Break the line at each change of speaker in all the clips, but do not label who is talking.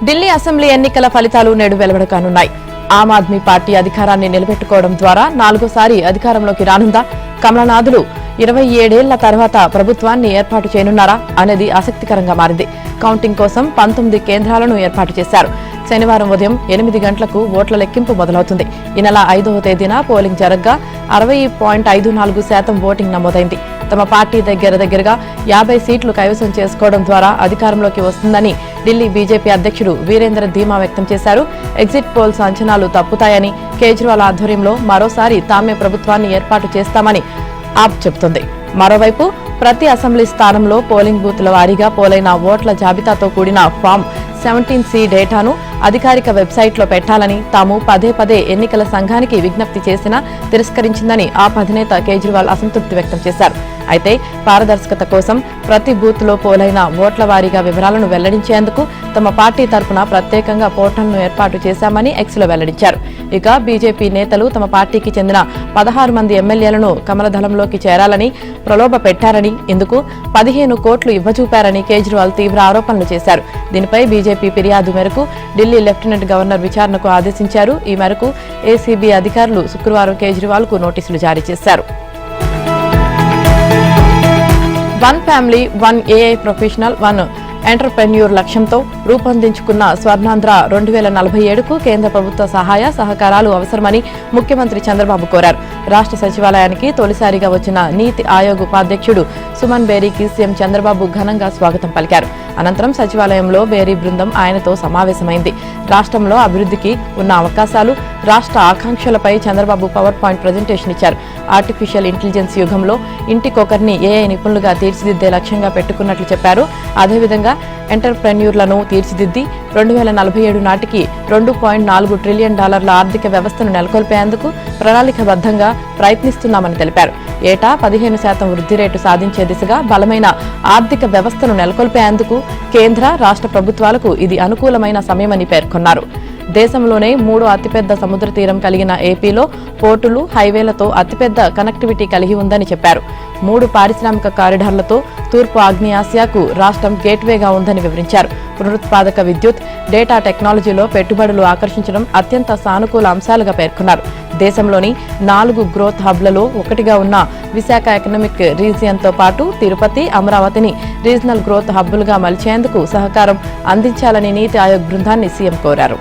Delhi assembly ఎన్నికల ఫలితాలు నేడు వెలువడకానున్నాయి. ఆమ్ ఆద్మీ పార్టీ అధికారాన్ని నిలబెట్టుకోవడం ద్వారా 4సారి అధికారంలోకి రానుందా? కమలనాథులు 27 ఏళ్ల తర్వాత ప్రభుత్వాన్ని ఏర్పాటు చేయనున్నారా అనేది ఆసక్తికరంగా మారింది. కౌంటింగ్ కోసం 19 కేంద్రాలను ఏర్పాటు చేశారు. శనివారం ఉదయం 8 గంటలకు ఓట్ల లెక్కింపు మొదలవుతుంది. ఈ నెల 5వ తేదీన పోలింగ్ జరగ్గా 60.54% ఓటింగ్ నమోదైంది. తమ పార్టీ దగ్గరగా 50 సీట్లు కైవసం చేసుకోవడం ద్వారా అధికారంలోకి వస్తుందని ఢిల్లీ బీజేపీ అధ్యక్షుడు వీరేంద్ర ధీమా వ్యక్తం చేశారు. ఎగ్జిట్ పోల్స్ అంచనాలు తప్పుతాయని, కేజ్రీవాల్ ఆధ్వర్యంలో మరోసారి తామే ప్రభుత్వాన్ని ఏర్పాటు చేస్తామని ఆప్ చెబుతోంది. మరోవైపు ప్రతి అసెంబ్లీ స్థానంలో పోలింగ్ బూత్ల వారీగా పోలైన ఓట్ల జాబితాతో కూడిన ఫామ్ 17C డేటాను అధికారిక వెబ్సైట్లో పెట్టాలని తాము పదే ఎన్నికల సంఘానికి విజ్ఞప్తి చేసినా తిరస్కరించిందని ఆప్ అధినేత కేజ్రీవాల్ అసంతృప్తి వ్యక్తం చేశారు. అయితే పారదర్శకత కోసం ప్రతి బూత్ లో పోలైన ఓట్ల వారీగా వివరాలను వెల్లడించేందుకు తమ పార్టీ తరఫున ప్రత్యేకంగా పోర్టల్ను ఏర్పాటు చేశామని ఎక్స్లో వెల్లడించారు. ఇక బీజేపీ నేతలు తమ పార్టీకి చెందిన 16 మంది ఎమ్మెల్యేలను కమలదళంలోకి చేరాలని ప్రలోభ పెట్టారని, ఇందుకు 15 కోట్లు ఇవ్వచూపారని కేజ్రీవాల్ తీవ్ర ఆరోపణలు చేశారు. దీనిపై బీజేపీ ఫిర్యాదు మేరకు ఢిల్లీ లెఫ్టినెంట్ గవర్నర్ విచారణకు ఆదేశించారు. ఈ మేరకు ఏసీబీ అధికారులు శుక్రవారం కేజ్రీవాల్ కు నోటీసులు జారీ చేశారు. One family one AI professional one entrepreneur లక్ష్యంతో రూపొందించుకున్న స్వర్ణాంధ్ర 2047కు కేంద్ర ప్రభుత్వ సహాయ సహకారాలు అవసరమని ముఖ్యమంత్రి చంద్రబాబు కోరారు. రాష్ట్ర సచివాలయానికి తొలిసారిగా వచ్చిన నీతి ఆయోగ్ ఉపాధ్యక్షుడు సుమన్ బేరీకి సీఎం చంద్రబాబు ఘనంగా స్వాగతం పలికారు. అనంతరం సచివాలయంలో బేరీ బృందం ఆయనతో సమావేశమైంది. రాష్ట్రంలో అభివృద్ధికి ఉన్న అవకాశాలు, రాష్ట్ర ఆకాంక్షలపై చంద్రబాబు పవర్ పాయింట్ ప్రజెంటేషన్ ఇచ్చారు. ఆర్టిఫిషియల్ ఇంటెలిజెన్స్ యుగంలో ఇంటికొకరిని ఏఐ నిపుణులుగా తీర్చిదిద్దే లక్ష్యంగా పెట్టుకున్నట్లు చెప్పారు. అదేవిధంగా ఎంటర్ప్రెన్యూర్లను తీర్చిదిద్ది 2047 నాటికి $2.4 ట్రిలియన్ ఆర్థిక వ్యవస్థను నెలకొల్పేందుకు ప్రణాళికాబద్ధంగా ప్రయత్నిస్తున్నామని తెలిపారు. ఏటా 15% వృద్ధి రేటు సాధించే దిశగా బలమైన ఆర్థిక వ్యవస్థను నెలకొల్పేందుకు కేంద్ర, రాష్ట్ర ప్రభుత్వాలకు ఇది అనుకూలమైన సమయమని పేర్కొన్నారు. దేశంలోనే 3వ అతిపెద్ద సముద్ర తీరం కలిగిన ఏపీలో పోర్టులు, హైవేలతో అతిపెద్ద కనెక్టివిటీ కలిగి ఉందని చెప్పారు. 3 పారిశ్రామిక కారిడార్లతో తూర్పు ఆగ్నేయాసియాకు రాష్ట్రం గేట్వేగా ఉందని వివరించారు. పునరుత్పాదక విద్యుత్, డేటా టెక్నాలజీలో పెట్టుబడులు ఆకర్షించడం అత్యంత సానుకూల అంశాలుగా పేర్కొన్నారు. దేశంలోని 4 గ్రోత్ హబ్లలో ఒకటిగా ఉన్న విశాఖ ఎకనామిక్ రీజియన్తో పాటు తిరుపతి, అమరావతిని రీజనల్ గ్రోత్ హబ్బులుగా మలిచేందుకు సహకారం అందించాలని నీతి ఆయోగ్ బృందాన్ని సీఎం కోరారు.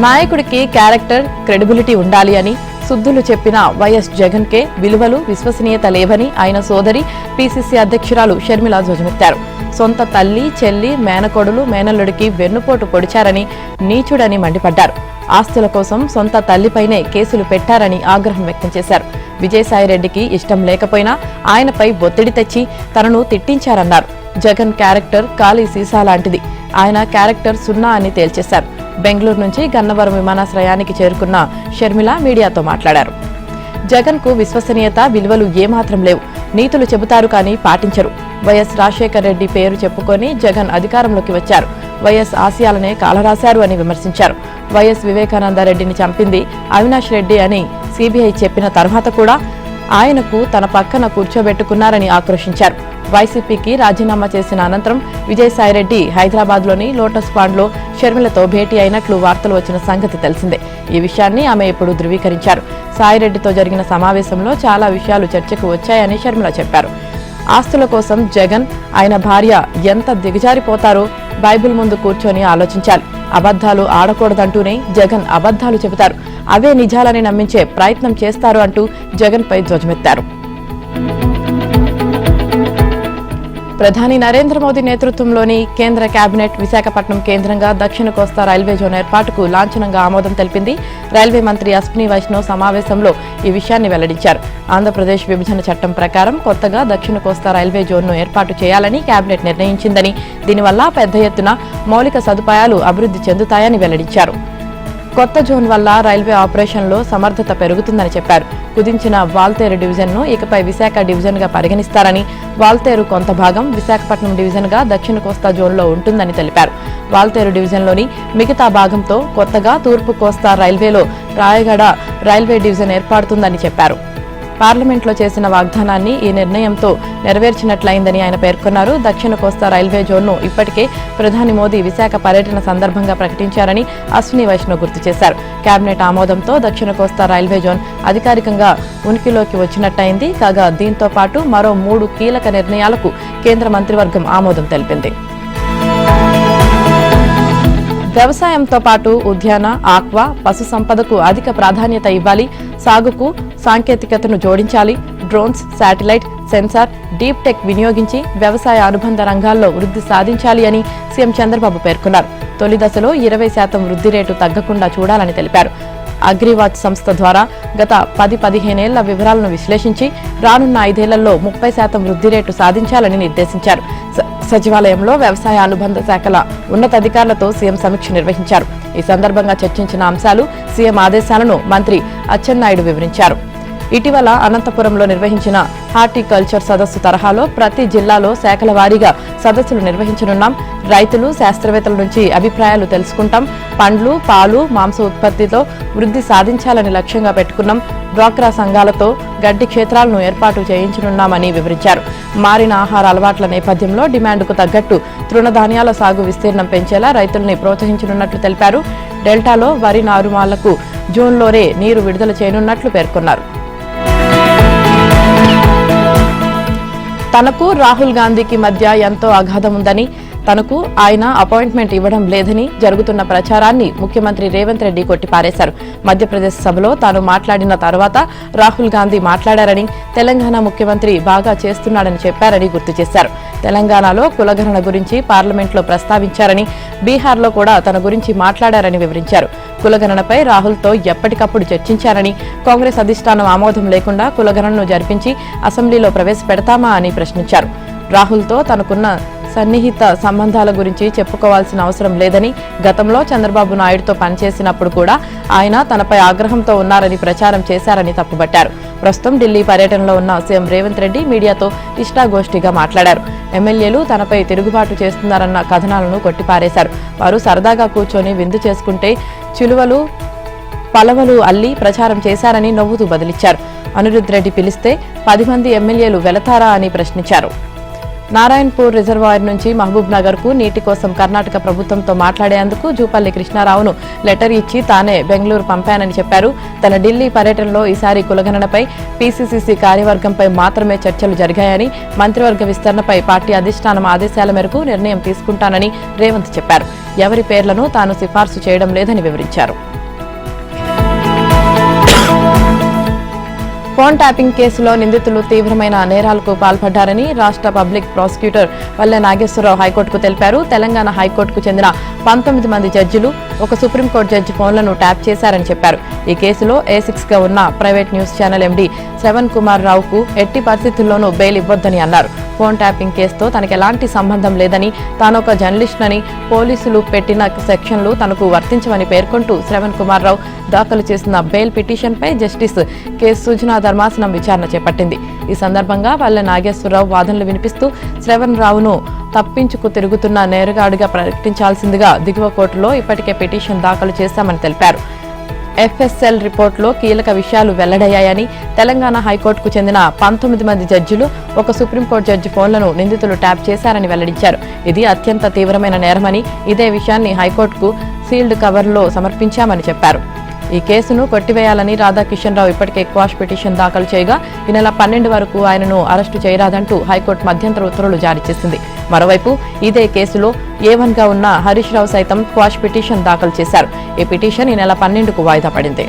నాయకుడికి క్యారెక్టర్, క్రెడిబిలిటీ ఉండాలి అని సుద్దులు చెప్పిన వైఎస్ జగన్ కే విలువలు, విశ్వసనీయత లేవని ఆయన సోదరి పీసీసీ అధ్యక్షురాలు షర్మిల ధ్వజమెత్తారు. సొంత తల్లి, చెల్లి, మేనకోడులు, మేనల్లుడికి వెన్నుపోటు పొడిచారని, నీచుడని మండిపడ్డారు. ఆస్తుల కోసం సొంత తల్లిపైనే కేసులు పెట్టారని ఆగ్రహం వ్యక్తం చేశారు. విజయసాయిరెడ్డికి ఇష్టం లేకపోయినా ఆయనపై ఒత్తిడి తెచ్చి తనను తిట్టించారన్నారు. జగన్ క్యారెక్టర్ ఖాళీ సీసా లాంటిది, ఆయన క్యారెక్టర్ 0 అని తేల్చేశారు. బెంగళూరు నుంచి గన్నవరం విమానాశ్రయానికి చేరుకున్న షర్మిల మీడియాతో మాట్లాడారు. జగన్ కు విశ్వసనీయత, విలువలు ఏమాత్రం లేవు. నీతులు చెబుతారు కానీ పాటించరు. వైఎస్ రాజశేఖర్ రెడ్డి పేరు చెప్పుకొని జగన్ అధికారంలోకి వచ్చారు. వైఎస్ ఆశయాలనే కాలరాశారు అని విమర్శించారు. వైఎస్ వివేకానందరెడ్డిని చంపింది అవినాష్ రెడ్డి అని సీబీఐ చెప్పిన తర్వాత కూడా ఆయనకు తన పక్కన కూర్చోబెట్టుకున్నారని ఆక్రోశించారు. వైసీపీకి రాజీనామా చేసిన అనంతరం విజయసాయిరెడ్డి హైదరాబాద్లోని లోటస్ పాండ్లో షర్మిలతో భేటీ అయినట్లు వార్తలు వచ్చిన సంగతి తెలిసిందే. ఈ విషయాన్ని ఆమె ఇప్పుడు ధృవీకరించారు. సాయిరెడ్డితో జరిగిన సమావేశంలో చాలా విషయాలు చర్చకు వచ్చాయని షర్మిల చెప్పారు. ఆస్తుల కోసం జగన్, ఆయన భార్య ఎంత దిగజారిపోతారో బైబిల్ ముందు కూర్చొని ఆలోచించాలి. అబద్ధాలు ఆడకూడదంటూనే జగన్ అబద్ధాలు చెబుతారు, అవే నిజాలని నమ్మించే ప్రయత్నం చేస్తారు అంటూ జగన్పై ధ్వజమెత్తారు. ప్రధాని నరేంద్ర మోదీ నేతృత్వంలోని కేంద్ర కేబినెట్ విశాఖపట్నం కేంద్రంగా దక్షిణ కోస్తా రైల్వే జోన్ ఏర్పాటుకు లాంఛనంగా ఆమోదం తెలిపింది. రైల్వే మంత్రి అశ్విని వైష్ణవ్ సమావేశంలో ఈ విషయాన్ని వెల్లడించారు. ఆంధ్రప్రదేశ్ విభజన చట్టం ప్రకారం కొత్తగా దక్షిణ కోస్తా రైల్వే జోన్ను ఏర్పాటు చేయాలని కేబినెట్ నిర్ణయించిందని, దీనివల్ల పెద్ద ఎత్తున మౌలిక సదుపాయాలు అభివృద్ధి చెందుతాయని వెల్లడించారు. కొత్త జోన్ వల్ల రైల్వే ఆపరేషన్లో సమర్థత పెరుగుతుందని చెప్పారు. కుదించిన వాల్తేరు డివిజన్ను ఇకపై విశాఖ డివిజన్గా పరిగణిస్తారని, వాల్తేరు కొంత భాగం విశాఖపట్నం డివిజన్గా దక్షిణ కోస్తా జోన్లో ఉంటుందని తెలిపారు. వాల్తేరు డివిజన్లోని మిగతా భాగంతో కొత్తగా తూర్పు కోస్తా రైల్వేలో రాయగడ రైల్వే డివిజన్ ఏర్పడుతుందని చెప్పారు. పార్లమెంట్లో చేసిన వాగ్దానాన్ని ఈ నిర్ణయంతో నెరవేర్చినట్లయిందని ఆయన పేర్కొన్నారు. దక్షిణ కోస్తా రైల్వే జోన్ను ఇప్పటికే ప్రధాని మోదీ విశాఖ పర్యటన సందర్భంగా ప్రకటించారని అశ్విని వైష్ణవ్ గుర్తు చేశారు. కేబినెట్ ఆమోదంతో దక్షిణ కోస్తా రైల్వే జోన్ అధికారికంగా ఉనికిలోకి వచ్చినట్టయింది. కాగా దీంతో పాటు మరో 3 కీలక నిర్ణయాలకు కేంద్ర మంత్రివర్గం ఆమోదం తెలిపింది. వ్యవసాయంతో పాటు ఉద్యాన, ఆక్వా, పశు సంపదకు అధిక ప్రాధాన్యత ఇవ్వాలి. సాగుకు సాంకేతికతను జోడించాలి. Drones, satellite, sensor, deep tech వినియోగించి వ్యవసాయ అనుబంధ రంగాల్లో వృద్ధి సాధించాలి అని సీఎం చంద్రబాబు పేర్కొన్నారు. తొలి దశలో 20% వృద్ధి రేటు తగ్గకుండా చూడాలని తెలిపారు. అగ్రివాచ్ సంస్థ ద్వారా గత 10-15 ఏళ్ల వివరాలను విశ్లేషించి రానున్న 5 ఏళ్లలో 30% వృద్ధి రేటు సాధించాలని నిర్దేశించారు. సచివాలయంలో వ్యవసాయ అనుబంధ శాఖల ఉన్నతాధికారులతో సీఎం సమీక్ష నిర్వహించారు. ఈ సందర్భంగా చర్చించిన అంశాలు, సీఎం ఆదేశాలను మంత్రి అచ్చెన్నాయుడు వివరించారు. ఇటీవల అనంతపురంలో నిర్వహించిన హార్టికల్చర్ సదస్సు తరహాలో ప్రతి జిల్లాలో శాఖల వారీగా సదస్సులు నిర్వహించనున్నాం. రైతులు, శాస్త్రవేత్తల నుంచి అభిప్రాయాలు తెలుసుకుంటాం. పండ్లు, పాలు, మాంస ఉత్పత్తితో వృద్ధి సాధించాలని లక్ష్యంగా పెట్టుకున్నాం. డ్వాక్రా సంఘాలతో గడ్డి క్షేత్రాలను ఏర్పాటు చేయించనున్నామని వివరించారు. మారిన ఆహార అలవాట్ల నేపథ్యంలో డిమాండ్కు తగ్గట్టు తృణధాన్యాల సాగు విస్తీర్ణం పెంచేలా రైతుల్ని ప్రోత్సహించనున్నట్లు తెలిపారు. డెల్టాలో వరి నారుమళ్లకు జూన్లోనే నీరు విడుదల చేయనున్నట్లు పేర్కొన్నారు. తనకు రాహుల్ గాంధీకి మధ్య ఎంతో అగాధం ఉందని, తనకు ఆయన అపాయింట్మెంట్ ఇవ్వడం లేదని జరుగుతున్న ప్రచారాన్ని ముఖ్యమంత్రి రేవంత్ రెడ్డి కొట్టిపారేశారు. మధ్యప్రదేశ్ సభలో తాను మాట్లాడిన తర్వాత రాహుల్ గాంధీ మాట్లాడారని, తెలంగాణ ముఖ్యమంత్రి బాగా చేస్తున్నాడని చెప్పారని గుర్తు చేశారు. తెలంగాణలో కులగణన గురించి పార్లమెంట్లో ప్రస్తావించారని, బీహార్లో కూడా తన గురించి మాట్లాడారని వివరించారు. కులగణనపై రాహుల్తో ఎప్పటికప్పుడు చర్చించారని, కాంగ్రెస్ అధిష్టానం ఆమోదం లేకుండా కులగణనను జరిపించి అసెంబ్లీలో ప్రవేశపెడతామా అని ప్రశ్నించారు. రాహుల్తో తనకున్న సన్నిహిత సంబంధాల గురించి చెప్పుకోవాల్సిన అవసరం లేదని, గతంలో చంద్రబాబు నాయుడుతో పనిచేసినప్పుడు కూడా ఆయన తనపై ఆగ్రహంతో ఉన్నారని ప్రచారం చేశారని తప్పుబట్టారు. ప్రస్తుతం ఢిల్లీ పర్యటనలో ఉన్న సీఎం రేవంత్ రెడ్డి మీడియాతో ఇష్టాగోష్ఠిగా మాట్లాడారు. ఎమ్మెల్యేలు తనపై తిరుగుబాటు చేస్తున్నారన్న కథనాలను కొట్టిపారేశారు. వారు సరదాగా కూర్చొని విందు చేసుకుంటే చిలువలు, పలవలు అల్లి ప్రచారం చేశారని నవ్వుతూ బదిలిచ్చారు. అనిరుద్ రెడ్డి పిలిస్తే 10 మంది ఎమ్మెల్యేలు వెళతారా అని ప్రశ్నించారు. నారాయణపూర్ రిజర్వాయర్ నుంచి మహబూబ్ నగర్ కు నీటి కోసం కర్ణాటక ప్రభుత్వంతో మాట్లాడేందుకు జూపల్లి కృష్ణారావును లెటర్ ఇచ్చి తానే బెంగళూరు పంపానని చెప్పారు. తన ఢిల్లీ పర్యటనలో ఈసారి కులగణనపై, పీసీసీ కార్యవర్గంపై మాత్రమే చర్చలు జరిగాయని, మంత్రివర్గ విస్తరణపై పార్టీ అధిష్టానం ఆదేశాల మేరకు నిర్ణయం తీసుకుంటానని రేవంత్ చెప్పారు. ఎవరి పేర్లను తాను సిఫార్సు చేయడం లేదని వివరించారు. ఫోన్ ట్యాపింగ్ కేసులో నిందితులు తీవ్రమైన నేరాలకు పాల్పడ్డారని రాష్ట్ర పబ్లిక్ ప్రాసిక్యూటర్ వల్లె నాగేశ్వరరావు హైకోర్టుకు తెలిపారు. తెలంగాణ హైకోర్టుకు చెందిన 19 మంది జడ్జిలు ఒక సుప్రీంకోర్టు జడ్జి ఫోన్లను ట్యాప్ చేశారని చెప్పారు. ఈ కేసులో A6 గా ఉన్న private news channel MD Sravan Kumar రావుకు ఎట్టి పరిస్థితుల్లోనూ బెయిల్ ఇవ్వొద్దని అన్నారు. ఫోన్ ట్యాపింగ్ కేసుతో తనకు ఎలాంటి సంబంధం లేదని, తానొక జర్నలిస్టునని, పోలీసులు పెట్టిన సెక్షన్లు తనకు వర్తించవని పేర్కొంటూ శ్రవణ్ కుమార్ రావు దాఖలు చేసిన బెయిల్ పిటిషన్పై జస్టిస్ కె సుజనా ధర్మాసనం విచారణ చేపట్టింది. ఈ సందర్భంగా వల్లె నాగేశ్వరరావు వాదనలు వినిపిస్తూ శ్రవణ్ రావును తప్పించుకు తిరుగుతున్న నేరగాడిగా ప్రకటించాల్సిందిగా దిగువ కోర్టులో ఇప్పటికే పిటిషన్ దాఖలు చేశామని తెలిపారు. FSL రిపోర్టులో కీలక విషయాలు వెల్లడయ్యాయని, తెలంగాణ హైకోర్టుకు చెందిన 19 మంది జడ్జిలు ఒక సుప్రీంకోర్టు జడ్జి ఫోన్లను నిందితులు ట్యాప్ చేశారని వెల్లడించారు. ఇది అత్యంత తీవ్రమైన నేరమని, ఇదే విషయాన్ని హైకోర్టుకు సీల్డ్ కవర్లో సమర్పించామని చెప్పారు. ఈ కేసును కొట్టివేయాలని రాధాకిషన్ రావు ఇప్పటికే క్వాష్ పిటిషన్ దాఖలు చేయగా ఈ నెల 12 వరకు ఆయనను అరెస్టు చేయరాదంటూ హైకోర్టు మధ్యంతర ఉత్తర్వులు జారీ చేసింది. మరోవైపు ఇదే కేసులో A1 గా ఉన్న హరీష్ రావు సైతం క్వాష్ పిటిషన్ దాఖలు చేశారు. ఈ పిటిషన్ ఈ నెల 12కు వాయిదా పడింది.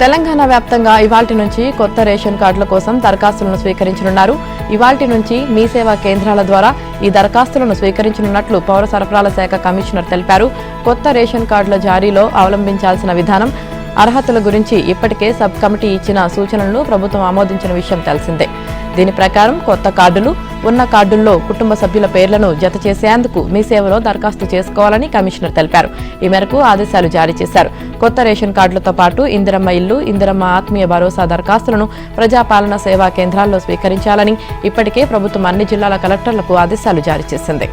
తెలంగాణ వ్యాప్తంగా ఇవాల్టి నుంచి కొత్త రేషన్ కార్డుల కోసం దరఖాస్తులను స్వీకరించనున్నారు. ఇవాల్టి నుంచి మీ సేవా కేంద్రాల ద్వారా ఈ దరఖాస్తులను స్వీకరించనున్నట్లు పౌర సరఫరాల శాఖ కమిషనర్ తెలిపారు. కొత్త రేషన్ కార్డుల జారీలో అవలంబించాల్సిన విధానం, అర్హతల గురించి ఇప్పటికే సబ్ కమిటీ ఇచ్చిన సూచనలను ప్రభుత్వం ఆమోదించిన విషయం తెలిసిందే. దీని ప్రకారం కొత్త కార్డులు ఉన్న కార్డుల్లో కుటుంబ సభ్యుల పేర్లను జత చేసేందుకు మీ సేవలో దరఖాస్తు చేసుకోవాలని కమిషనర్ తెలిపారు. ఈ మేరకు ఆదేశాలు జారీ చేశారు. కొత్త రేషన్ కార్డులతో పాటు ఇందిరమ్మ ఇల్లు, ఇందిరమ్మ ఆత్మీయ భరోసా దరఖాస్తులను ప్రజాపాలన సేవా కేంద్రాల్లో స్వీకరించాలని ఇప్పటికే ప్రభుత్వం అన్ని జిల్లాల కలెక్టర్లకు ఆదేశాలు జారీ చేసింది.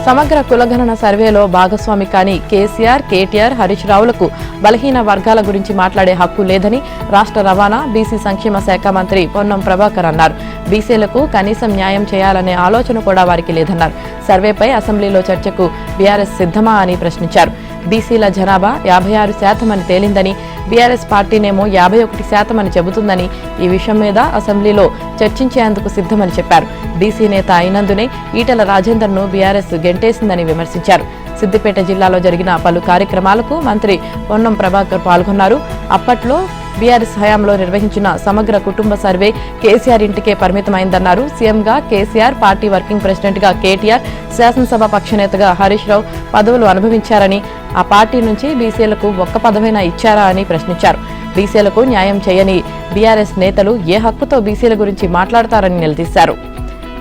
సమగ్ర కులగణన సర్వేలో భాగస్వామి కాని కేసీఆర్, కేటీఆర్, హరీష్ రావులకు బలహీన వర్గాల గురించి మాట్లాడే హక్కు లేదని రాష్ట్ర రవాణా, బీసీ సంక్షేమ శాఖ మంత్రి పొన్నం ప్రభాకర్ అన్నారు. బీసీలకు కనీసం న్యాయం చేయాలనే ఆలోచన కూడా వారికి లేదన్నారు. సర్వేపై అసెంబ్లీలో చర్చకు బీఆర్ఎస్ సిద్ధమా అని ప్రశ్నించారు. బీసీల జనాభా 56% అని తేలిందని, బీఆర్ఎస్ పార్టీనేమో 51% అని చెబుతుందని, ఈ విషయం మీద అసెంబ్లీలో చర్చించేందుకు సిద్ధమని చెప్పారు. బీసీ నేత అయినందునే ఈటెల రాజేందర్ను బీఆర్ఎస్ గెంటేసిందని విమర్శించారు. సిద్దిపేట జిల్లాలో జరిగిన పలు కార్యక్రమాలకు మంత్రి పొన్నం ప్రభాకర్ పాల్గొన్నారు. అప్పట్లో బీఆర్ఎస్ హయాంలో నిర్వహించిన సమగ్ర కుటుంబ సర్వే కేసీఆర్ ఇంటికే పరిమితమైందన్నారు. సీఎంగా కేసీఆర్, పార్టీ వర్కింగ్ ప్రెసిడెంట్గా కేటీఆర్, శాసనసభ పక్షనేతగా హరీష్ రావు పదవులు అనుభవించారని, ఆ పార్టీ నుంచి బీసీలకు ఒక్క పదవైనా ఇచ్చారా అని ప్రశ్నించారు. బీసీలకు న్యాయం చేయని బీఆర్ఎస్ నేతలు ఏ హక్కుతో బీసీల గురించి మాట్లాడతారని నిలదీశారు.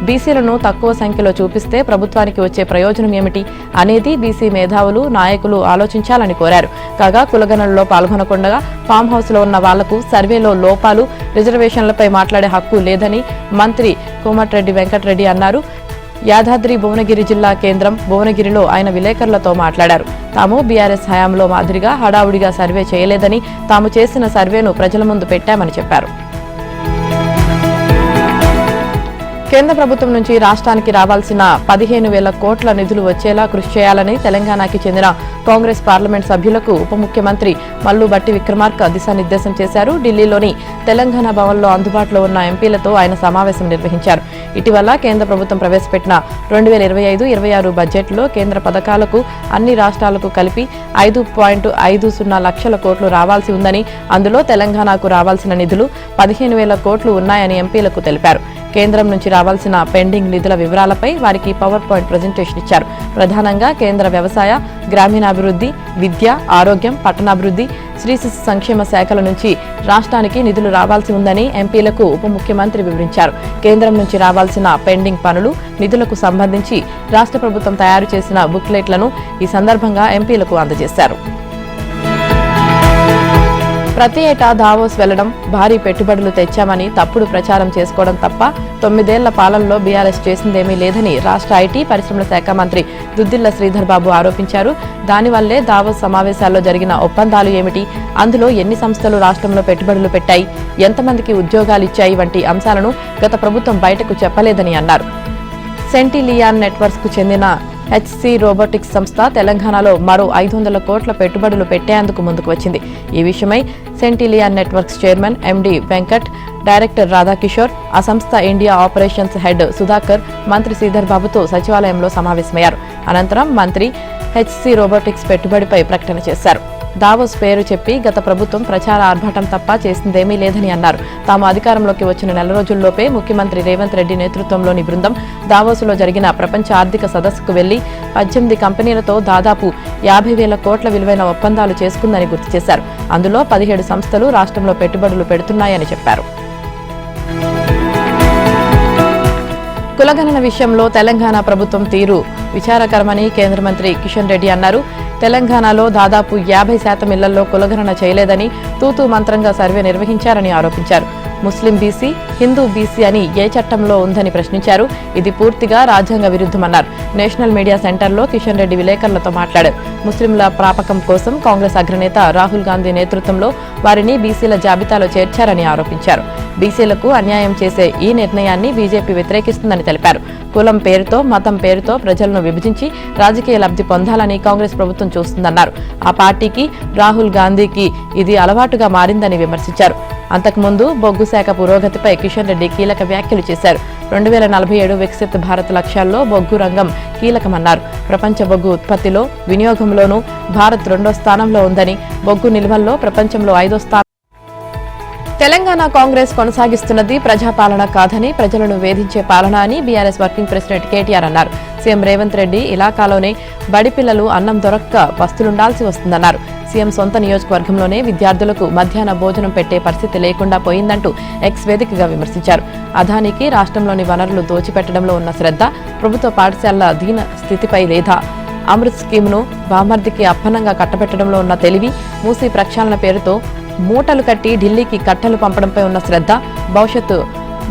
బీసీలను తక్కువ సంఖ్యలో చూపిస్తే ప్రభుత్వానికి వచ్చే ప్రయోజనం ఏమిటి అనేది బీసీ మేధావులు, నాయకులు ఆలోచించాలని కోరారు. కాగా కులగణనలో పాల్గొనకుండా ఫామ్ హౌస్లో ఉన్న వాళ్లకు సర్వేలో లోపాలు, రిజర్వేషన్లపై మాట్లాడే హక్కు లేదని మంత్రి కోమటిరెడ్డి వెంకటరెడ్డి అన్నారు. యాదాద్రి భువనగిరి జిల్లా కేంద్రం భువనగిరిలో ఆయన విలేకరులతో మాట్లాడారు. తాము బీఆర్ఎస్ హయాంలో మాదిరిగా హడావుడిగా సర్వే చేయలేదని, తాము చేసిన సర్వేను ప్రజల ముందు పెట్టామని చెప్పారు. కేంద్ర ప్రభుత్వం నుంచి రాష్ట్రానికి రావాల్సిన 15,000 కోట్ల నిధులు వచ్చేలా కృషి చేయాలని తెలంగాణకి చెందిన కాంగ్రెస్ పార్లమెంట్ సభ్యులకు ఉప ముఖ్యమంత్రి మల్లు భట్టి విక్రమార్క దిశానిర్దేశం చేశారు. ఢిల్లీలోని తెలంగాణ భవన్లో అందుబాటులో ఉన్న ఎంపీలతో ఆయన సమావేశం నిర్వహించారు. ఇటీవల కేంద్ర ప్రభుత్వం ప్రవేశపెట్టిన 2025-26 బడ్జెట్లో కేంద్ర పథకాలకు అన్ని రాష్ట్రాలకు కలిపి 5.50 లక్షల కోట్లు రావాల్సి ఉందని, అందులో తెలంగాణకు రావాల్సిన నిధులు 15,000 కోట్లు ఉన్నాయని ఎంపీలకు తెలిపారు. కేంద్రం నుంచి రావాల్సిన పెండింగ్ నిధుల వివరాలపై వారికి పవర్ పాయింట్ ప్రజెంటేషన్ ఇచ్చారు. ప్రధానంగా కేంద్ర వ్యవసాయ, గ్రామీణాభివృద్ధి, విద్య, ఆరోగ్యం, పట్టణాభివృద్ధి, స్త్రీ శిశు సంక్షేమ శాఖల నుంచి రాష్ట్రానికి నిధులు రావాల్సి ఉందని ఎంపీలకు ఉప ముఖ్యమంత్రి వివరించారు. కేంద్రం నుంచి రావాల్సిన పెండింగ్ పనులు, నిధులకు సంబంధించి రాష్ట్ర ప్రభుత్వం తయారు చేసిన బుక్లెట్లను ఈ సందర్భంగా ఎంపీలకు అందజేశారు. ప్రతి ఏటా దావోస్ వెళ్లడం, భారీ పెట్టుబడులు తెచ్చామని తప్పుడు ప్రచారం చేసుకోవడం తప్ప 9 ఏళ్ల పాలనలో బీఆర్ఎస్ చేసిందేమీ లేదని రాష్ట్ర ఐటీ, పరిశ్రమల శాఖ మంత్రి దుద్దిళ్ల శ్రీధర్ బాబు ఆరోపించారు. దానివల్లే దావోస్ సమావేశాల్లో జరిగిన ఒప్పందాలు ఏమిటి, అందులో ఎన్ని సంస్థలు రాష్ట్రంలో పెట్టుబడులు పెట్టాయి, ఎంతమందికి ఉద్యోగాలు ఇచ్చాయి వంటి అంశాలను గత ప్రభుత్వం బయటకు చెప్పలేదని అన్నారు. సెంటిలియాన్ నెట్వర్క్స్ కు చెందిన హెచ్సి రోబోటిక్స్ సంస్థ తెలంగాణలో మరో 500 కోట్ల పెట్టుబడులు పెట్టేందుకు ముందుకు వచ్చింది. ఈ విషయమై Centillion networks chairman MD Venkat, director Radhakishore, ఆ సంస్థ ఇండియా ఆపరేషన్స్ హెడ్ సుధాకర్ మంత్రి శ్రీధర్ బాబుతో సచివాలయంలో సమావేశమయ్యారు. అనంతరం మంత్రి హెచ్సి రోబోటిక్స్ పెట్టుబడిపై ప్రకటన చేశారు. దావోస్ పేరు చెప్పి గత ప్రభుత్వం ప్రచార ఆర్భాటం తప్ప చేసిందేమీ లేదని అన్నారు. తాము అధికారంలోకి వచ్చిన నెల రోజుల్లోపే ముఖ్యమంత్రి రేవంత్ రెడ్డి నేతృత్వంలోని బృందం దావోసులో జరిగిన ప్రపంచ ఆర్థిక సదస్సుకు వెళ్లి 18 కంపెనీలతో దాదాపు 50,000 కోట్ల విలువైన ఒప్పందాలు చేసుకుందని గుర్తు చేశారు. అందులో 17 సంస్థలు రాష్ట్రంలో పెట్టుబడులు పెడుతున్నాయని చెప్పారు. కులగణన విషయంలో తెలంగాణ ప్రభుత్వం తీరు విచారకరమని కేంద్ర మంత్రి కిషన్ రెడ్డి అన్నారు. తెలంగాణలో దాదాపు 50% ఇళ్లలో కులగణన చేయలేదని, తూతూ మంత్రంగా సర్వే నిర్వహించారని ఆరోపించారు. ముస్లిం బీసీ, హిందూ బీసీ అని ఏ చట్టంలో ఉందని ప్రశ్నించారు. ఇది పూర్తిగా రాజ్యాంగ విరుద్ధమన్నారు. నేషనల్ మీడియా సెంటర్లో కిషన్ రెడ్డి విలేకరులతో మాట్లాడారు. ముస్లింల ప్రాపకం కోసం కాంగ్రెస్ అగ్రనేత రాహుల్ గాంధీ నేతృత్వంలో వారిని బీసీల జాబితాలో చేర్చారని ఆరోపించారు. బీసీలకు అన్యాయం చేసే ఈ నిర్ణయాన్ని బీజేపీ వ్యతిరేకిస్తుందని తెలిపారు. కులం పేరుతో, మతం పేరుతో ప్రజలను విభజించి రాజకీయ లబ్ధి పొందాలని కాంగ్రెస్ ప్రభుత్వం చూస్తుందన్నారు. ఆ పార్టీకి, రాహుల్ గాంధీకి ఇది అలవాటుగా మారిందని విమర్శించారు. అంతకుముందు బొగ్గు శాఖ పురోగతిపై కిషన్ రెడ్డి కీలక వ్యాఖ్యలు చేశారు. 2047 వికసిత్ భారత్ లక్ష్యాల్లో బొగ్గు రంగం కీలకమన్నారు. ప్రపంచ బొగ్గు ఉత్పత్తిలో, వినియోగంలోనూ భారత్ 2వ స్థానంలో ఉందని, బొగ్గు నిల్వల్లో ప్రపంచంలో 5వ స్థానం. తెలంగాణ కాంగ్రెస్ కొనసాగిస్తున్నది ప్రజాపాలన కాదని, ప్రజలను వేధించే పాలన అని బీఆర్ఎస్ వర్కింగ్ ప్రెసిడెంట్ కేటీఆర్ అన్నారు. సీఎం రేవంత్ రెడ్డి ఇలాకాలోనే బడి పిల్లలు అన్నం దొరక్క పస్తులుండాల్సి వస్తుందన్నారు. సీఎం సొంత నియోజకవర్గంలోనే విద్యార్థులకు మధ్యాహ్న భోజనం పెట్టే పరిస్థితి లేకుండా పోయిందంటూ ఎక్స్ వేదికగా విమర్శించారు. అదానికి రాష్ట్రంలోని వనరులు దోచిపెట్టడంలో ఉన్న శ్రద్ధ ప్రభుత్వ పాఠశాలల దీన స్థితిపై లేదా అమృత్ స్కీమ్ను బామర్దికి అప్పనంగా కట్టబెట్టడంలో ఉన్న తెలివి, మూసీ ప్రక్షాళన పేరుతో మూటలు కట్టి ఢిల్లీకి కట్టలు పంపడంపై ఉన్న శ్రద్ధ, భవిష్యత్తు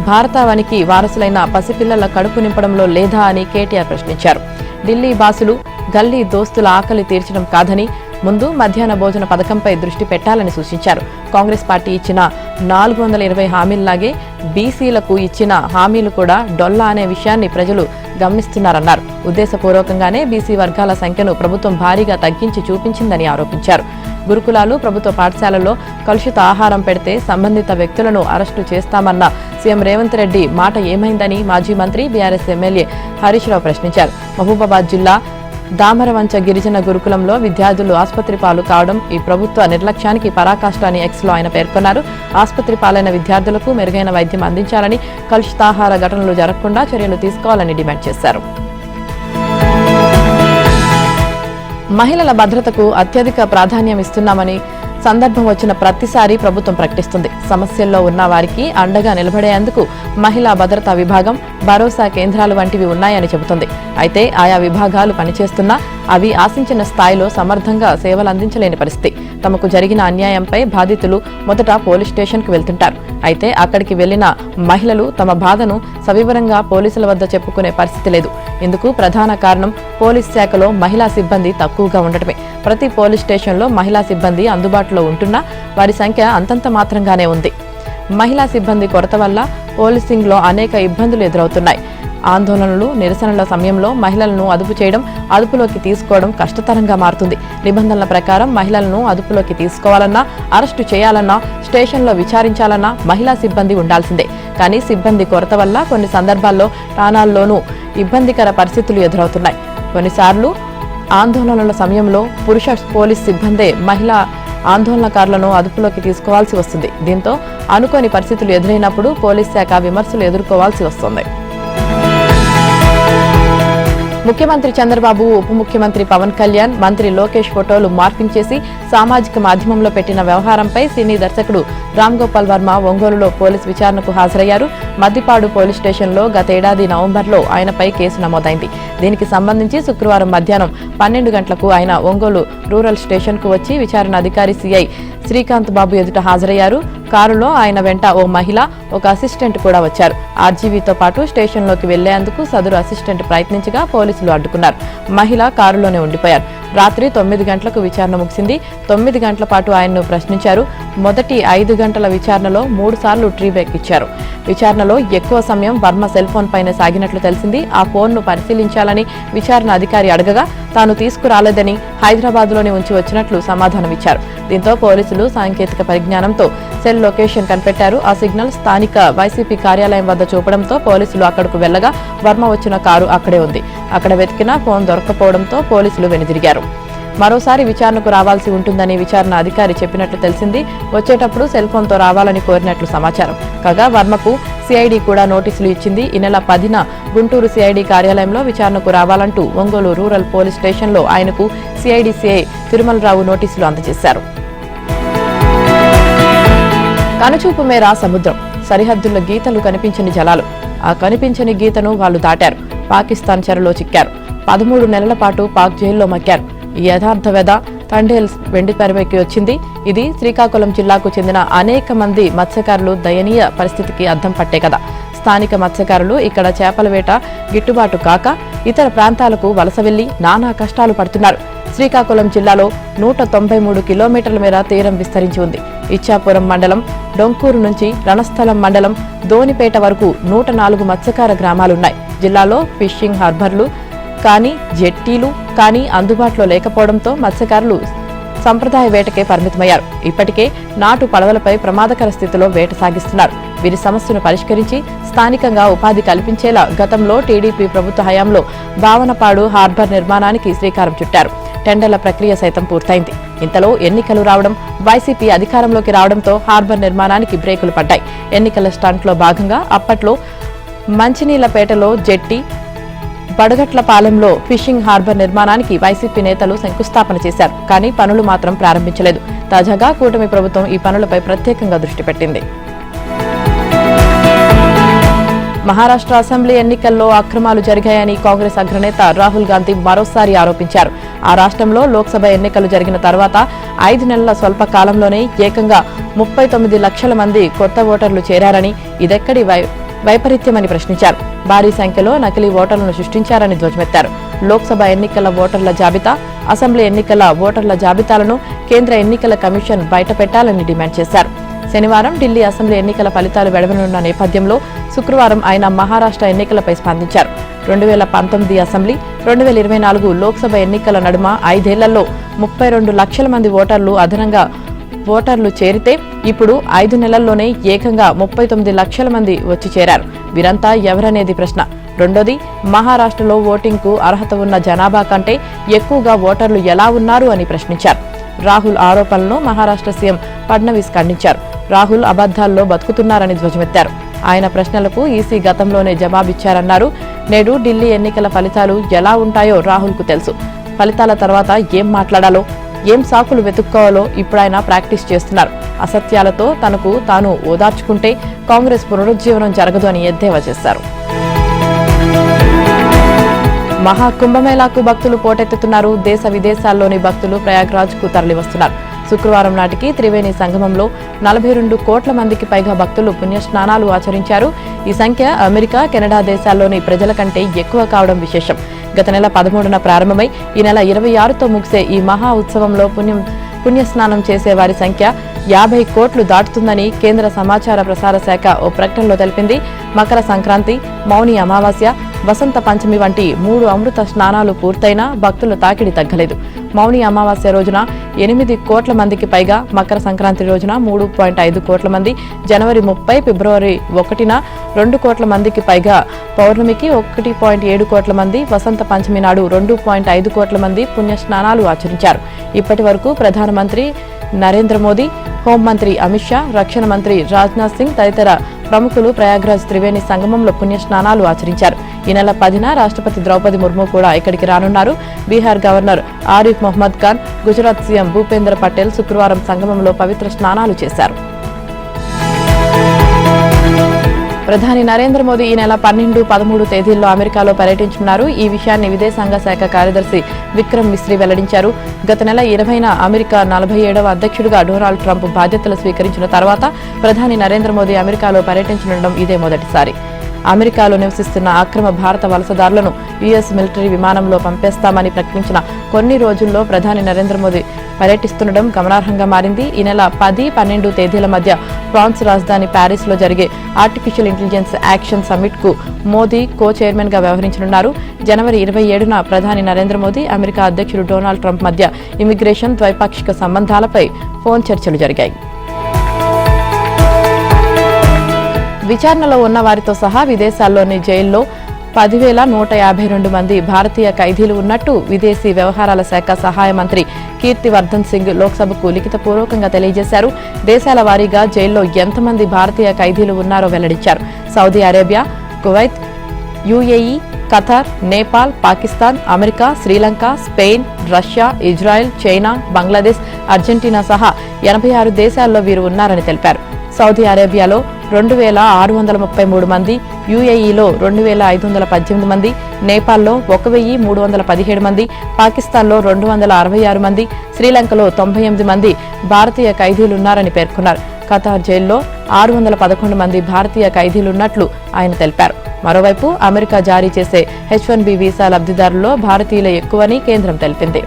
భారతావనికి వారసులైన పసిపిల్లల కడుపు నింపడంలో లేదా అని కేటీఆర్ ప్రశ్నించారు. ఢిల్లీ బాసులు గల్లీ దోస్తుల ఆకలి తీర్చడం కాదని ముందు మధ్యాహ్న భోజన పథకంపై దృష్టి పెట్టాలని సూచించారు. కాంగ్రెస్ పార్టీ ఇచ్చిన 420 హామీల్లాగే బీసీలకు ఇచ్చిన హామీలు కూడా డొల్లా అనే విషయాన్ని ప్రజలు గమనిస్తున్నారన్నారు. ఉద్దేశపూర్వకంగానే బీసీ వర్గాల సంఖ్యను ప్రభుత్వం భారీగా తగ్గించి చూపించిందని ఆరోపించారు. గురుకులాలు, ప్రభుత్వ పాఠశాలల్లో కలుషిత ఆహారం పెడితే సంబంధిత వ్యక్తులను అరెస్టు చేస్తామన్న సీఎం రేవంత్ రెడ్డి మాట ఏమైందని మాజీ మంత్రి బీఆర్ఎస్ ఎమ్మెల్యే హరీష్ రావు ప్రశ్నించారు. మహబూబాబాద్ జిల్లా దామరవంచ గిరిజన గురుకులంలో విద్యార్థులు ఆసుపత్రి పాలు కావడం ఈ ప్రభుత్వ నిర్లక్ష్యానికి పరాకాష్ట అని ఎక్స్లో ఆయన పేర్కొన్నారు. ఆసుపత్రి పాలైన విద్యార్థులకు మెరుగైన వైద్యం అందించాలని, కలుషితాహార ఘటనలు జరగకుండా చర్యలు తీసుకోవాలని డిమాండ్ చేశారు. మహిళల భద్రతకు అత్యధిక ప్రాధాన్యం ఇస్తున్నామని సందర్భం వచ్చిన ప్రతిసారి ప్రభుత్వం ప్రకటిస్తుంది. సమస్యల్లో ఉన్న వారికి అండగా నిలబడేందుకు మహిళా భద్రతా విభాగం, భరోసా కేంద్రాలు వంటివి ఉన్నాయని చెబుతుంది. అయితే ఆయా విభాగాలు పనిచేస్తున్నా అవి ఆశించిన స్థాయిలో సమర్థంగా సేవలు అందించలేని పరిస్థితి. తమకు జరిగిన అన్యాయంపై బాధితులు మొదట పోలీస్ స్టేషన్కు వెళ్తుంటారు. అయితే అక్కడికి వెళ్లిన మహిళలు తమ బాధను సవివరంగా పోలీసుల వద్ద చెప్పుకునే పరిస్థితి లేదు. ఇందుకు ప్రధాన కారణం పోలీస్ శాఖలో మహిళా సిబ్బంది తక్కువగా ఉండటమే. ప్రతి పోలీస్ స్టేషన్లో మహిళా సిబ్బంది అందుబాటులో ఉంటున్నా వారి సంఖ్య అంతంత మాత్రంగానే ఉంది. మహిళా సిబ్బంది కొరత వల్ల పోలీసింగ్లో అనేక ఇబ్బందులు ఎదురవుతున్నాయి. ఆందోళనలు, నిరసనల సమయంలో మహిళలను అదుపు చేయడం, అదుపులోకి తీసుకోవడం కష్టతరంగా మారుతుంది. నిబంధనల ప్రకారం మహిళలను అదుపులోకి తీసుకోవాలన్నా, అరెస్టు చేయాలన్నా, స్టేషన్లో విచారించాలన్నా మహిళా సిబ్బంది ఉండాల్సిందే. కానీ సిబ్బంది కొరత వల్ల కొన్ని సందర్భాల్లో ఠాణాల్లోనూ ఇబ్బందికర పరిస్థితులు ఎదురవుతున్నాయి. కొన్నిసార్లు ఆందోళనల సమయంలో పురుష పోలీస్ సిబ్బందే మహిళా ఆందోళనకారులను అదుపులోకి తీసుకోవాల్సి వస్తుంది. దీంతో అనుకోని పరిస్థితులు ఎదురైనప్పుడు పోలీస్ శాఖ విమర్శలు ఎదుర్కోవాల్సి వస్తుంది. ముఖ్యమంత్రి చంద్రబాబు, ఉప ముఖ్యమంత్రి పవన్ కళ్యాణ్, మంత్రి లోకేష్ ఫోటోలు మార్పింగ్ చేసి సామాజిక మాధ్యమంలో పెట్టిన వ్యవహారంపై సినీ దర్శకుడు రామ్ గోపాల్ వర్మ ఒంగోలులో పోలీస్ విచారణకు హాజరయ్యారు. మద్దిపాడు పోలీస్ స్టేషన్లో గత ఏడాది నవంబర్లో ఆయనపై కేసు నమోదైంది. దీనికి సంబంధించి శుక్రవారం మధ్యాహ్నం 12 గంటలకు ఆయన ఒంగోలు రూరల్ స్టేషన్కు వచ్చి విచారణ అధికారి సిఐ శ్రీకాంత్ బాబు ఎదుట హాజరయ్యారు. కారులో ఆయన వెంట ఓ మహిళ, ఒక అసిస్టెంట్ కూడా వచ్చారు. ఆర్జీవీతో పాటు స్టేషన్లోకి వెళ్లేందుకు సదరు అసిస్టెంట్ ప్రయత్నించగా పోలీసులు అడ్డుకున్నారు. మహిళ కారులోనే ఉండిపోయారు. రాత్రి 9 గంటలకు విచారణ ముగిసింది. 9 గంటల పాటు ఆయన్ను ప్రశ్నించారు. మొదటి 5 గంటల విచారణలో 3 సార్లు ట్రీ బ్రేక్ ఇచ్చారు. విచారణలో ఎక్కువ సమయం వర్మ సెల్ ఫోన్ పైనే సాగినట్లు తెలిసింది. ఆ ఫోన్ను పరిశీలించాలని విచారణ అధికారి అడగగా తాను తీసుకురాలేదని, హైదరాబాద్లోనే ఉంచి వచ్చినట్లు సమాధానమిచ్చారు. దీంతో పోలీసులు సాంకేతిక పరిజ్ఞానంతో సెల్ లొకేషన్ కనిపెట్టారు. ఆ సిగ్నల్ స్థానిక వైసీపీ కార్యాలయం వద్ద చూపడంతో పోలీసులు అక్కడకు వెళ్లగా వర్మ వచ్చిన కారు అక్కడే ఉంది. అక్కడ వెతికినా ఫోన్ దొరకపోవడంతో పోలీసులు వెనుదిరిగారు. మరోసారి విచారణకు రావాల్సి ఉంటుందని విచారణ అధికారి చెప్పినట్లు తెలిసింది. వచ్చేటప్పుడు సెల్ ఫోన్తో రావాలని కోరినట్లు సమాచారం. కాగా వర్మకు సిఐడి కూడా నోటీసులు ఇచ్చింది. ఈ నెల 10న గుంటూరు సిఐడి కార్యాలయంలో విచారణకు రావాలంటూ ఒంగోలు రూరల్ పోలీస్ స్టేషన్లో ఆయనకు సిఐడి సిఐ తిరుమలరావు నోటీసులు అందజేశారు. కనుచూపు మేర సముద్రం, సరిహద్దుల గీతలు కనిపించని జలాలు. ఆ కనిపించని గీతను వాళ్లు దాటారు. పాకిస్తాన్ చెరలో చిక్కారు. 13 నెలల పాటు పాక్ జైల్లో మక్కారు. ఈ యథార్థ వెద తండేల్ వెండితెరపైకి వచ్చింది. ఇది శ్రీకాకుళం జిల్లాకు చెందిన అనేక మంది మత్స్యకారులు దయనీయ పరిస్థితికి అద్దం పట్టే కదా. స్థానిక మత్స్యకారులు ఇక్కడ చేపల వేట గిట్టుబాటు కాక ఇతర ప్రాంతాలకు వలస వెళ్లి నానా కష్టాలు పడుతున్నారు. శ్రీకాకుళం జిల్లాలో 193 కిలోమీటర్ల మేర తీరం విస్తరించి ఉంది. ఇచ్చాపురం మండలం, డొంకూరు నుంచి రణస్థలం మండలం, దోనిపేట వరకు 104 మత్స్యకార గ్రామాలున్నాయి. జిల్లాలో ఫిషింగ్ హార్బర్లు కానీ, జెట్టీలు కానీ అందుబాటులో లేకపోవడంతో మత్స్యకారులు సంప్రదాయ వేటకే పరిమితమయ్యారు. ఇప్పటికే నాటు పడవలపై ప్రమాదకర స్థితిలో వేట సాగిస్తున్నారు. వీరి సమస్యను పరిష్కరించి స్థానికంగా ఉపాధి కల్పించేలా గతంలో టీడీపీ ప్రభుత్వ హయాంలో భావనపాడు హార్బర్ నిర్మాణానికి శ్రీకారం చుట్టారు. టెండర్ల ప్రక్రియ సైతం పూర్తయింది. ఇంతలో ఎన్నికలు రావడం, వైసీపీ అధికారంలోకి రావడంతో హార్బర్ నిర్మాణానికి బ్రేకులు పడ్డాయి. ఎన్నికల స్టంట్లో భాగంగా అప్పట్లో మంచినీళ్లపేటలో జెట్టి, బడగట్లపాలెంలో ఫిషింగ్ హార్బర్ నిర్మాణానికి వైసీపీ నేతలు శంకుస్థాపన చేశారు. కానీ పనులు మాత్రం ప్రారంభించలేదు. తాజాగా కూటమి ప్రభుత్వం ఈ పనులపై ప్రత్యేకంగా దృష్టి పెట్టింది. మహారాష్ట్ర అసెంబ్లీ ఎన్నికల్లో అక్రమాలు జరిగాయని కాంగ్రెస్ అగ్రనేత రాహుల్ గాంధీ మరోసారి ఆరోపించారు. ఆ రాష్ట్రంలో లోక్సభ ఎన్నికలు జరిగిన తర్వాత 5 నెలల స్వల్ప కాలంలోనే ఏకంగా 39 లక్షల మంది కొత్త ఓటర్లు చేరారని, ఇదెక్కడి వైపరీత్యమని ప్రశ్నించారు. భారీ సంఖ్యలో నకిలీ ఓటర్లను సృష్టించారని ధ్వజమెత్తారు. లోక్సభ ఎన్నికల ఓటర్ల జాబితా, అసెంబ్లీ ఎన్నికల ఓటర్ల జాబితాలను కేంద్ర ఎన్నికల కమిషన్ బయటపెట్టాలని డిమాండ్ చేశారు. శనివారం ఢిల్లీ అసెంబ్లీ ఎన్నికల ఫలితాలు వెలువడనున్న నేపథ్యంలో శుక్రవారం ఆయన మహారాష్ట్ర ఎన్నికలపై స్పందించారు. 2019 అసెంబ్లీ, 2024 లోక్సభ ఎన్నికల నడుమ 5 ఏళ్లలో 32 లక్షల మంది ఓటర్లు అదనంగా ఓటర్లు చేరితే ఇప్పుడు 5 నెలల్లోనే ఏకంగా 39 లక్షల మంది వచ్చి చేరారు. వీరంతా ఎవరనేది ప్రశ్న. రెండోది, మహారాష్ట్రలో ఓటింగ్కు అర్హత ఉన్న జనాభా కంటే ఎక్కువగా ఓటర్లు ఎలా ఉన్నారు అని ప్రశ్నించారు. రాహుల్ ఆరోపణలను మహారాష్ట్ర సీఎం ఫడ్నవీస్ ఖండించారు. రాహుల్ అబద్దాల్లో బతుకుతున్నారని ధ్వజమెత్తారు. ఆయన ప్రశ్నలకు ఈసీ గతంలోనే జవాబిచ్చారన్నారు. నేడు ఢిల్లీ ఎన్నికల ఫలితాలు ఎలా ఉంటాయో రాహుల్కు తెలుసు. ఫలితాల తర్వాత ఏం మాట్లాడాలో, ఏం సాకులు వెతుక్కోవాలో ఇప్పుడాయన ప్రాక్టీస్ చేస్తున్నారు. అసత్యాలతో తనకు తాను ఓదార్చుకుంటే కాంగ్రెస్ పునరుజ్జీవనం జరగదు అని ఎద్దేవా చేశారు. మహాకుంభమేళాకు భక్తులు పోటెత్తుతున్నారు. దేశ విదేశాల్లోని భక్తులు ప్రయాగ్రాజ్కు తరలివస్తున్నారు. శుక్రవారం నాటికి త్రివేణి సంగమంలో 42 కోట్ల మందికి పైగా భక్తులు పుణ్యస్నానాలు ఆచరించారు. ఈ సంఖ్య అమెరికా, కెనడా దేశాల్లోని ప్రజల కంటే ఎక్కువ కావడం విశేషం. గత నెల 13న ప్రారంభమై ఈ నెల 26తో ముగిసే ఈ మహా ఉత్సవంలో పుణ్యస్నానం చేసే వారి సంఖ్య 50 కోట్లు దాటుతుందని కేంద్ర సమాచార ప్రసార శాఖ ఓ ప్రకటనలో తెలిపింది. మకర సంక్రాంతి, మౌని అమావాస్య, వసంత పంచమి వంటి 3 అమృత స్నానాలు పూర్తయినా భక్తుల తాకిడి తగ్గలేదు. మౌని అమావాస్య రోజున 8 కోట్ల మందికి పైగా, మకర సంక్రాంతి రోజున 3.5 కోట్ల మంది, జనవరి 30, ఫిబ్రవరి 1న 2 కోట్ల మందికి పైగా, పౌర్ణమికి 1.7 కోట్ల మంది, వసంత పంచమి నాడు 2.5 కోట్ల మంది పుణ్యస్నానాలు ఆచరించారు. ఇప్పటి వరకు ప్రధానమంత్రి నరేంద్ర మోదీ, హోంమంత్రి అమిత్ షా, రక్షణ మంత్రి రాజ్నాథ్ సింగ్ తదితర ప్రముఖులు ప్రయాగ్రాజ్ త్రివేణి సంగమంలో పుణ్యస్నానాలు ఆచరించారు. ఈ నెల 10న రాష్ట్రపతి ద్రౌపది ముర్ము కూడా ఇక్కడికి రానున్నారు. బీహార్ గవర్నర్ ఆరిఫ్ మొహమ్మద్ ఖాన్, గుజరాత్ సీఎం భూపేంద్ర పటేల్ శుక్రవారం సంగమంలో పవిత్ర స్నానాలు చేశారు. ప్రధాని నరేంద్ర మోదీ ఈ నెల 12, 13 తేదీల్లో అమెరికాలో పర్యటించనున్నారు. ఈ విషయాన్ని విదేశాంగ శాఖ కార్యదర్శి విక్రమ్ మిస్రీ వెల్లడించారు. గత నెల 20న అమెరికా 47వ అధ్యక్షుడిగా డొనాల్డ్ ట్రంప్ బాధ్యతలు స్వీకరించిన తర్వాత ప్రధాని నరేంద్ర మోదీ అమెరికాలో పర్యటించనుండడం ఇదే మొదటిసారి. అమెరికాలో నివసిస్తున్న అక్రమ భారత వలసదారులను యుఎస్ మిలిటరీ విమానంలో పంపేస్తామని ప్రకటించిన కొన్ని రోజుల్లో ప్రధాని నరేంద్ర మోదీ పర్యటిస్తుండడం గమనార్హంగా మారింది. ఈ నెల 10, 12 తేదీల మధ్య ఫ్రాన్స్ రాజధాని ప్యారిస్లో జరిగే ఆర్టిఫిషియల్ ఇంటెలిజెన్స్ యాక్షన్ సమ్మిట్ కు మోదీ కో చైర్మన్ గా వ్యవహరించనున్నారు. జనవరి 27న ప్రధాని నరేంద్ర మోదీ, అమెరికా అధ్యక్షుడు డొనాల్డ్ ట్రంప్ మధ్య ఇమిగ్రేషన్, ద్వైపాక్షిక సంబంధాలపై ఫోన్ చర్చలు జరిగాయి. విచారణలో ఉన్న వారితో సహా విదేశాల్లోని జైల్లో 10,152 మంది భారతీయ ఖైదీలు ఉన్నట్టు విదేశీ వ్యవహారాల శాఖ సహాయ మంత్రి కీర్తివర్ధన్ సింగ్ లోక్సభకు లిఖితపూర్వకంగా తెలియజేశారు. దేశాల వారీగా జైల్లో ఎంతమంది భారతీయ ఖైదీలు ఉన్నారో వెల్లడించారు. Saudi Arabia, Kuwait, UAE, Qatar, Nepal, Pakistan, America, Sri Lanka, Spain, Russia, Israel, China, Bangladesh, Argentina సహా 86 దేశాల్లో వీరు ఉన్నారని తెలిపారు. సౌదీ అరేబియాలో 2,633 మంది, యుఏఈలో 2,518 మంది, నేపాల్లో 1,317 మంది, పాకిస్తాన్లో 266 మంది, శ్రీలంకలో 98 మంది భారతీయ ఖైదీలున్నారని పేర్కొన్నారు. ఖతార్ జైల్లో 611 మంది భారతీయ ఖైదీలున్నట్లు ఆయన తెలిపారు. మరోవైపు అమెరికా జారీ చేసే H-1B వీసా లబ్ధిదారుల్లో భారతీయులే ఎక్కువని కేంద్రం తెలిపింది.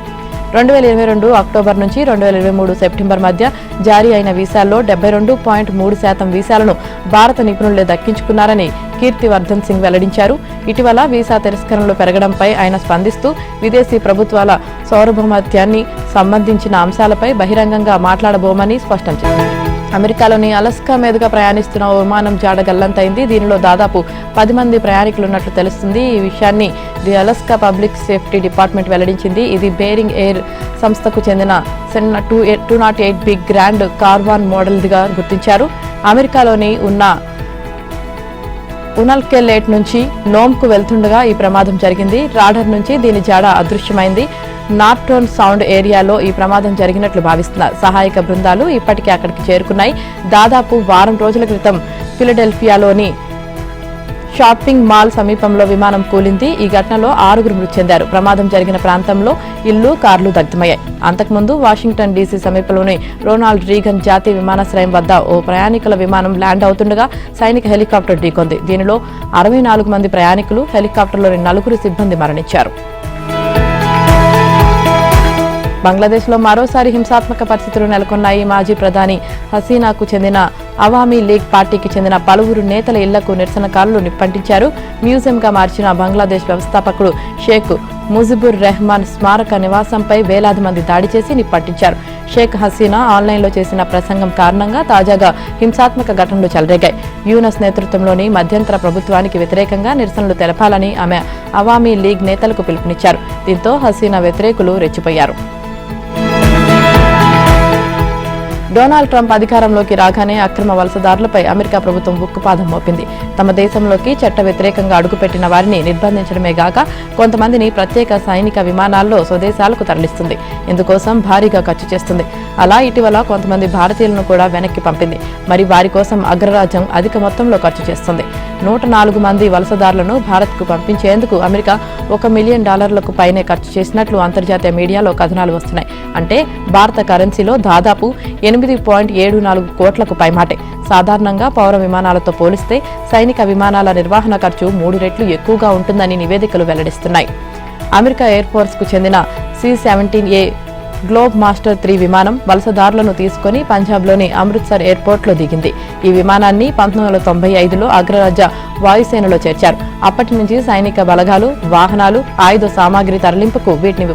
2022 అక్టోబర్ నుంచి 2023 సెప్టెంబర్ మధ్య జారీ అయిన వీసాల్లో 72.3% వీసాలను భారత నిపుణులే దక్కించుకున్నారని కీర్తివర్ధన్ సింగ్ వెల్లడించారు. ఇటీవల వీసా తిరస్కరణలు పెరగడంపై ఆయన స్పందిస్తూ విదేశీ ప్రభుత్వాల సార్వభౌమత్యాన్ని సంబంధించిన అంశాలపై బహిరంగంగా మాట్లాడబోమని స్పష్టం చేశారు. అమెరికాలోని అలస్కా మీదుగా ప్రయాణిస్తున్న ఓ విమానం జాడ గల్లంతైంది. దీనిలో దాదాపు 10 మంది ప్రయాణికులున్నట్లు తెలుస్తుంది. ఈ విషయాన్ని the Alaska public safety department వెల్లడించింది. ఇది బేరింగ్ ఎయిర్ సంస్థకు చెందిన సెన్నా 208 బిగ్ గ్రాండ్ కార్వాన్ మోడల్గా గుర్తించారు. అమెరికాలోని ఉన్న ఉనల్కెలేట్ నుంచి నోమ్కు వెళ్తుండగా ఈ ప్రమాదం జరిగింది. రాడర్ నుంచి దీని జాడ అదృశ్యమైంది. నార్టోన్ సౌండ్ ఏరియాలో ఈ ప్రమాదం జరిగినట్లు భావిస్తున్నారు. సహాయక బృందాలు ఇప్పటికే అక్కడికి చేరుకున్నాయి. దాదాపు వారం రోజుల క్రితం ఫిలడెల్ఫియాలోని షాపింగ్ మాల్ సమీపంలో విమానం కూలింది. ఈ ఘటనలో 6గురు మృతి చెందారు. ప్రమాదం జరిగిన ప్రాంతంలో ఇళ్లు, కార్లు దగ్ధమయ్యాయి. అంతకుముందు వాషింగ్టన్ డీసీ సమీపంలోని రోనాల్డ్ రీగన్ జాతీయ విమానాశ్రయం వద్ద ఓ ప్రయాణికుల విమానం ల్యాండ్ అవుతుండగా సైనిక హెలికాప్టర్ ఢీకొంది. దీనిలో 64 మంది ప్రయాణికులు, హెలికాప్టర్లోని 4 సిబ్బంది మరణించారు. బంగ్లాదేశ్లో మరోసారి హింసాత్మక పరిస్థితులు నెలకొన్నాయి. మాజీ ప్రధాని హసీనాకు చెందిన అవామీ లీగ్ పార్టీకి చెందిన పలువురు నేతల ఇళ్లకు నిరసనకారులు నిప్పంటించారు. మ్యూజియంగా మార్చిన బంగ్లాదేశ్ వ్యవస్థాపకుడు షేక్ ముజిబుర్ రెహమాన్ స్మారక నివాసంపై వేలాది మంది దాడి చేసి నిప్పంటించారు. షేక్ హసీనా ఆన్లైన్లో చేసిన ప్రసంగం కారణంగా తాజాగా హింసాత్మక ఘటనలు చెలరేగాయి. యూనస్ నేతృత్వంలోని మధ్యంతర ప్రభుత్వానికి వ్యతిరేకంగా నిరసనలు తెలపాలని ఆమె అవామీ లీగ్ నేతలకు పిలుపునిచ్చారు. దీంతో హసీనా వ్యతిరేకులు రెచ్చిపోయారు. డొనాల్డ్ ట్రంప్ అధికారంలోకి రాగానే అక్రమ వలసదారులపై అమెరికా ప్రభుత్వం ఉక్కుపాదం మోపింది. తమ దేశంలోకి చట్ట వ్యతిరేకంగా అడుగుపెట్టిన వారిని నిర్బంధించడమే గాక కొంతమందిని ప్రత్యేక సైనిక విమానాల్లో స్వదేశాలకు తరలిస్తుంది. ఇందుకోసం భారీగా ఖర్చు చేస్తుంది. అలా ఇటీవల కొంతమంది భారతీయులను కూడా వెనక్కి పంపింది. మరి వారి కోసం అగ్రరాజ్యం అధిక మొత్తంలో ఖర్చు చేస్తుంది. 104 మంది వలసదారులను భారత్కు పంపించేందుకు అమెరికా $1 మిలియన్ పైనే ఖర్చు చేసినట్లు అంతర్జాతీయ మీడియాలో కథనాలు వస్తున్నాయి. అంటే భారత కరెన్సీలో దాదాపు 8.74 కోట్లకు పైమాటే. సాధారణంగా పౌర విమానాలతో పోలిస్తే సైనిక విమానాల నిర్వహణ ఖర్చు 3 రెట్లు ఎక్కువగా ఉంటుందని నివేదికలు వెల్లడిస్తున్నాయి. అమెరికా ఎయిర్ ఫోర్స్ కు చెందిన C-17A గ్లోబ్ మాస్టర్ 3 విమానం వలసదారులను తీసుకుని పంజాబ్లోని అమృత్సర్ ఎయిర్పోర్ట్లో దిగింది. ఈ విమానాన్ని 1995లో అగ్రరాజ్య వాయుసేనలో చేర్చారు. అప్పటి నుంచి సైనిక బలగాలు, వాహనాలు, ఆయుధ సామాగ్రి తరలింపుకు వీటిని